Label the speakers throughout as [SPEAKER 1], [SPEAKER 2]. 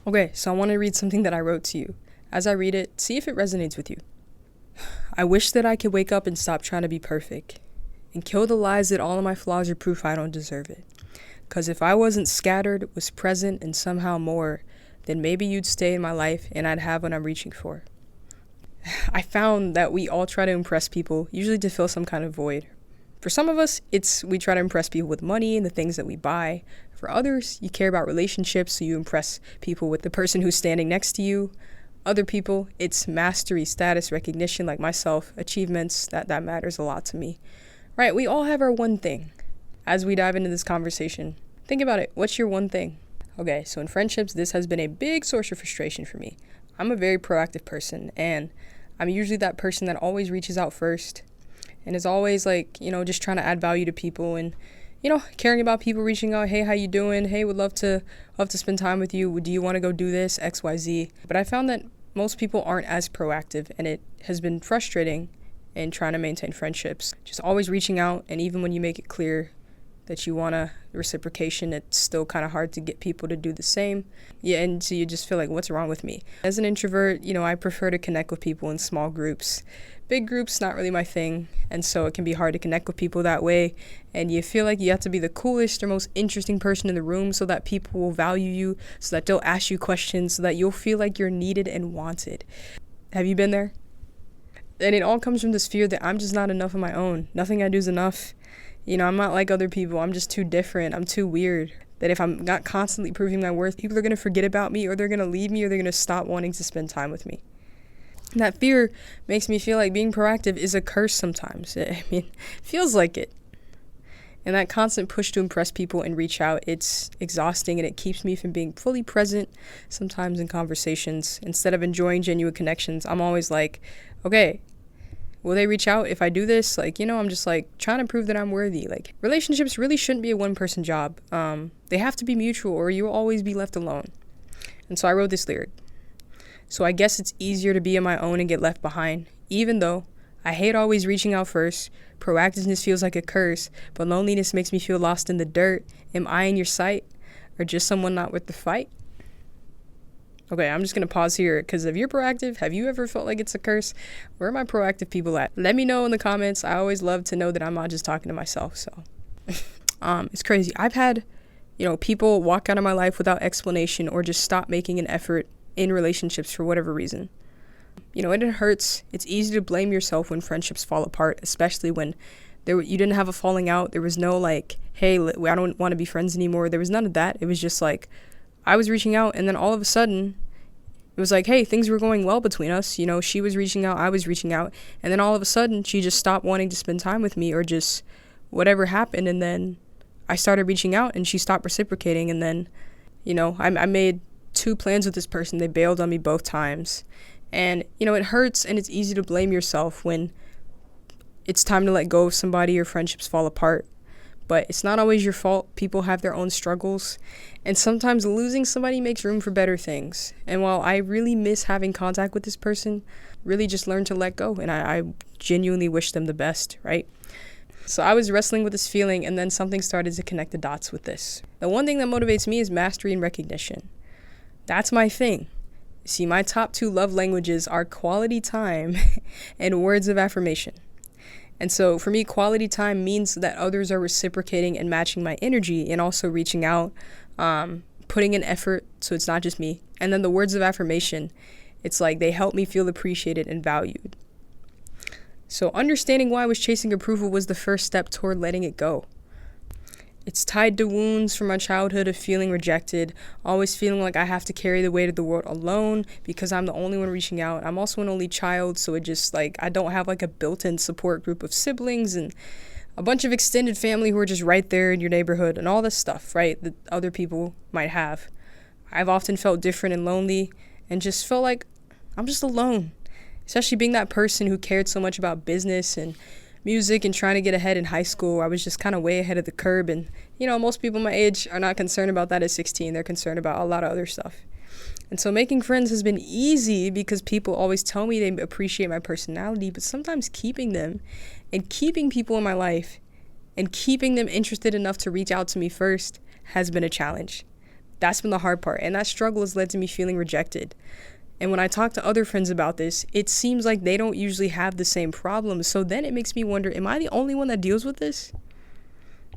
[SPEAKER 1] Okay, so I want to read something that I wrote to you. As I read it, see if it resonates with you. I wish that I could wake up and stop trying to be perfect and kill the lies that all of my flaws are proof I don't deserve it. Because if I wasn't scattered, was present, and somehow more, then maybe you'd stay in my life and I'd have what I'm reaching for. I found that we all try to impress people, usually to fill some kind of void. For some of us, it's we try to impress people with money and the things that we buy. For others, you care about relationships, so you impress people with the person who's standing next to you. Other people, it's mastery, status, recognition, like myself, achievements, that matters a lot to me. Right, we all have our one thing. As we dive into this conversation, think about it. What's your one thing? Okay, so in friendships, this has been a big source of frustration for me. I'm a very proactive person, and I'm usually that person that always reaches out first and is always like, just trying to add value to people and, caring about people, reaching out, hey, how you doing? Hey, would love to spend time with you. Do you want to go do this? XYZ. But I found that most people aren't as proactive, and it has been frustrating in trying to maintain friendships. Just always reaching out, and even when you make it clear that you want a reciprocation, it's still kind of hard to get people to do the same. Yeah, and so you just feel like, what's wrong with me? As an introvert, I prefer to connect with people in small groups. Big groups, not really my thing, and so it can be hard to connect with people that way, and you feel like you have to be the coolest or most interesting person in the room so that people will value you, so that they'll ask you questions, so that you'll feel like you're needed and wanted. Have you been there? And it all comes from this fear that I'm just not enough on my own. Nothing I do is enough. I'm not like other people. I'm just too different. I'm too weird. That if I'm not constantly proving my worth, people are going to forget about me, or they're going to leave me, or they're going to stop wanting to spend time with me. And that fear makes me feel like being proactive is a curse sometimes. It feels like it. And that constant push to impress people and reach out, it's exhausting, and it keeps me from being fully present sometimes in conversations. Instead of enjoying genuine connections, I'm always like, okay, will they reach out if I do this? I'm just trying to prove that I'm worthy. Relationships really shouldn't be a one-person job. They have to be mutual, or you'll always be left alone. And so I wrote this lyric. So I guess it's easier to be on my own and get left behind, even though I hate always reaching out first. Proactiveness feels like a curse, but loneliness makes me feel lost in the dirt. Am I in your sight, or just someone not worth the fight? Okay, I'm just going to pause here, because if you're proactive, have you ever felt like it's a curse? Where are my proactive people at? Let me know in the comments. I always love to know that I'm not just talking to myself. So it's crazy. I've had, people walk out of my life without explanation, or just stop making an effort in relationships for whatever reason. It hurts. It's easy to blame yourself when friendships fall apart, especially when you didn't have a falling out. There was no hey, I don't want to be friends anymore. There was none of that. It was just I was reaching out, and then all of a sudden it was hey, things were going well between us. She was reaching out, I was reaching out, and then all of a sudden she just stopped wanting to spend time with me, or just whatever happened. And then I started reaching out and she stopped reciprocating. And then, I made 2 plans with this person. They bailed on me both times. And, it hurts, and it's easy to blame yourself when it's time to let go of somebody or friendships fall apart. But it's not always your fault. People have their own struggles. And sometimes losing somebody makes room for better things. And while I really miss having contact with this person, really just learn to let go. And I genuinely wish them the best, right? So I was wrestling with this feeling, and then something started to connect the dots with this. The one thing that motivates me is mastery and recognition. That's my thing. See, my top 2 love languages are quality time and words of affirmation. And so for me, quality time means that others are reciprocating and matching my energy, and also reaching out, putting in effort, so it's not just me. And then the words of affirmation, it's they help me feel appreciated and valued. So understanding why I was chasing approval was the first step toward letting it go. It's tied to wounds from my childhood of feeling rejected, always feeling like I have to carry the weight of the world alone because I'm the only one reaching out. I'm also an only child, so it just I don't have a built-in support group of siblings and a bunch of extended family who are just right there in your neighborhood and all this stuff, right, that other people might have. I've often felt different and lonely, and just felt like I'm just alone, especially being that person who cared so much about business and music and trying to get ahead in high school. I was just kind of way ahead of the curve, and most people my age are not concerned about that at 16. They're concerned about a lot of other stuff. And so making friends has been easy because people always tell me they appreciate my personality, but sometimes keeping them and keeping people in my life and keeping them interested enough to reach out to me first has been a challenge. That's been the hard part. And that struggle has led to me feeling rejected. And when I talk to other friends about this, it seems like they don't usually have the same problems. So then it makes me wonder, am I the only one that deals with this?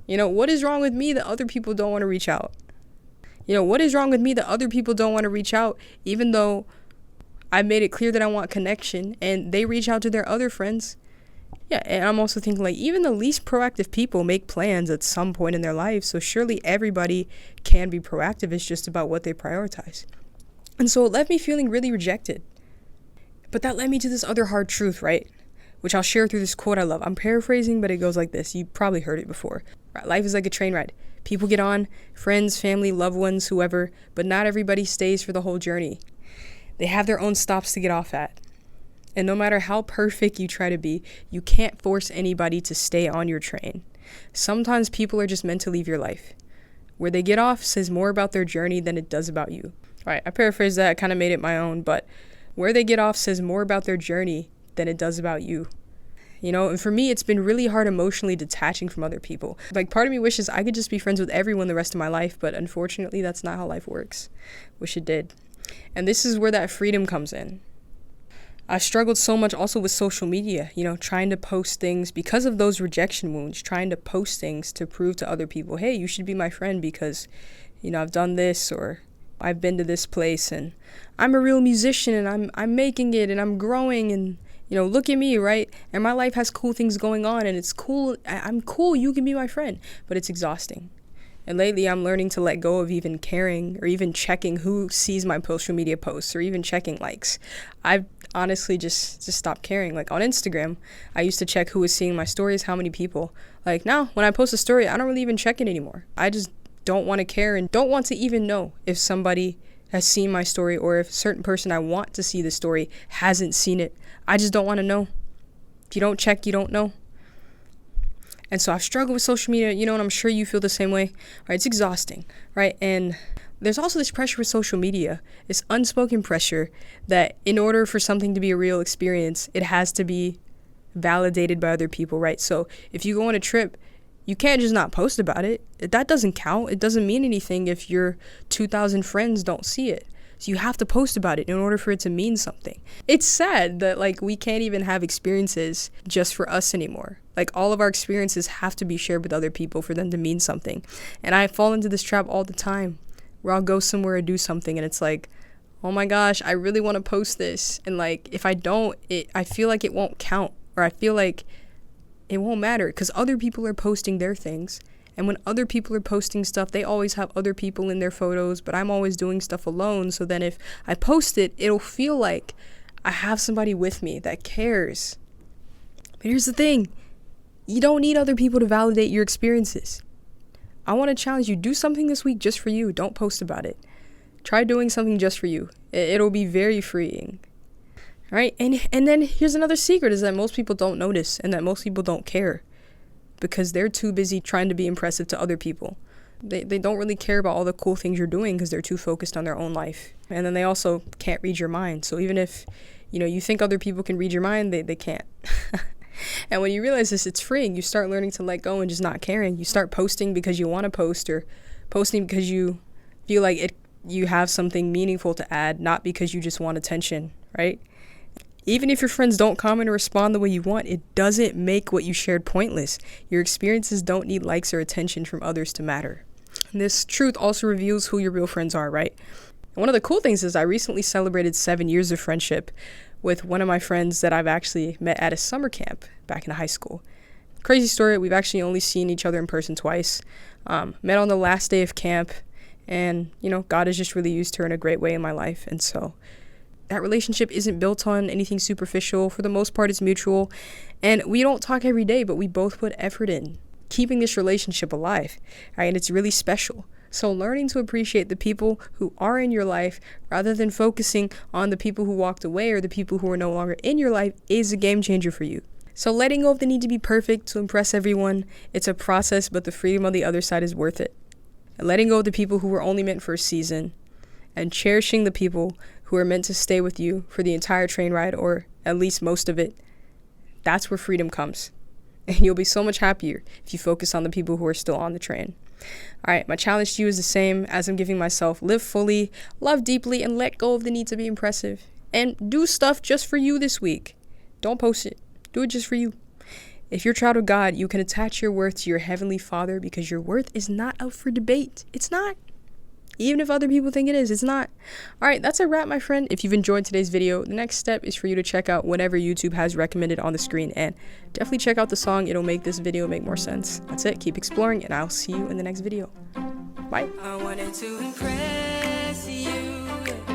[SPEAKER 1] What is wrong with me that other people don't want to reach out? What is wrong with me that other people don't want to reach out, even though I've made it clear that I want connection and they reach out to their other friends? Yeah, and I'm also thinking, like, even the least proactive people make plans at some point in their life. So surely everybody can be proactive. It's just about what they prioritize. And so it left me feeling really rejected. But that led me to this other hard truth, right? Which I'll share through this quote I love. I'm paraphrasing, but it goes like this. You probably heard it before. Right? Life is like a train ride. People get on, friends, family, loved ones, whoever, but not everybody stays for the whole journey. They have their own stops to get off at. And no matter how perfect you try to be, you can't force anybody to stay on your train. Sometimes people are just meant to leave your life. Where they get off says more about their journey than it does about you. All right, I paraphrased that, kind of made it my own, but where they get off says more about their journey than it does about you. And for me, it's been really hard emotionally detaching from other people. Like, part of me wishes I could just be friends with everyone the rest of my life, but unfortunately, that's not how life works. Wish it did. And this is where that freedom comes in. I struggled so much also with social media, trying to post things because of those rejection wounds, trying to post things to prove to other people, hey, you should be my friend because, I've done this, or I've been to this place and I'm a real musician and I'm making it and I'm growing and, look at me, right? And my life has cool things going on and it's cool. I'm cool. You can be my friend, but it's exhausting. And lately I'm learning to let go of even caring or even checking who sees my social media posts or even checking likes. I've honestly just stopped caring. Like on Instagram, I used to check who was seeing my stories, how many people. Like now, when I post a story, I don't really even check it anymore. I just don't want to care and don't want to even know if somebody has seen my story or if a certain person I want to see the story hasn't seen it. I just don't want to know. If you don't check, you don't know. And so I've struggled with social media, and I'm sure you feel the same way, right? It's exhausting, right? And there's also this pressure with social media, this unspoken pressure that in order for something to be a real experience, it has to be validated by other people, right? So if you go on a trip, you can't just not post about it. That doesn't count. It doesn't mean anything if your 2,000 friends don't see it. So you have to post about it in order for it to mean something. It's sad that we can't even have experiences just for us anymore. All of our experiences have to be shared with other people for them to mean something. And I fall into this trap all the time where I'll go somewhere or do something and it's like, oh my gosh, I really want to post this. And if I don't, I feel like it won't count, or I feel like it won't matter because other people are posting their things. And when other people are posting stuff, they always have other people in their photos, but I'm always doing stuff alone. So then if I post it, it'll feel like I have somebody with me that cares. But here's the thing. You don't need other people to validate your experiences. I want to challenge you. Do something this week just for you. Don't post about it. Try doing something just for you. It'll be very freeing. All right? And then here's another secret is that most people don't notice and that most people don't care because they're too busy trying to be impressive to other people. They don't really care about all the cool things you're doing because they're too focused on their own life. And then they also can't read your mind. So even if, you think other people can read your mind, they can't. And when you realize this, it's freeing. You start learning to let go and just not caring. You start posting because you want to post or posting because you feel like you have something meaningful to add, not because you just want attention, right? Even if your friends don't comment or respond the way you want, it doesn't make what you shared pointless. Your experiences don't need likes or attention from others to matter. And this truth also reveals who your real friends are, right? And one of the cool things is I recently celebrated 7 years of friendship with one of my friends that I've actually met at a summer camp back in high school. Crazy story, we've actually only seen each other in person twice. Met on the last day of camp, and, God has just really used her in a great way in my life. And so that relationship isn't built on anything superficial. For the most part, it's mutual. And we don't talk every day, but we both put effort in keeping this relationship alive, right? And it's really special. So learning to appreciate the people who are in your life rather than focusing on the people who walked away or the people who are no longer in your life is a game changer for you. So letting go of the need to be perfect to impress everyone, it's a process, but the freedom on the other side is worth it. And letting go of the people who were only meant for a season and cherishing the people who are meant to stay with you for the entire train ride, or at least most of it, that's where freedom comes. And you'll be so much happier if you focus on the people who are still on the train. All right, my challenge to you is the same as I'm giving myself. Live fully, love deeply, and let go of the need to be impressive. And do stuff just for you this week. Don't post it. Do it just for you. If you're a child of God, you can attach your worth to your Heavenly Father because your worth is not up for debate. It's not. Even if other people think it is, it's not. All right, that's a wrap, my friend. If you've enjoyed today's video, the next step is for you to check out whatever YouTube has recommended on the screen, and definitely check out the song. It'll make this video make more sense. That's it. Keep exploring, and I'll see you in the next video. Bye.
[SPEAKER 2] I wanted to impress you.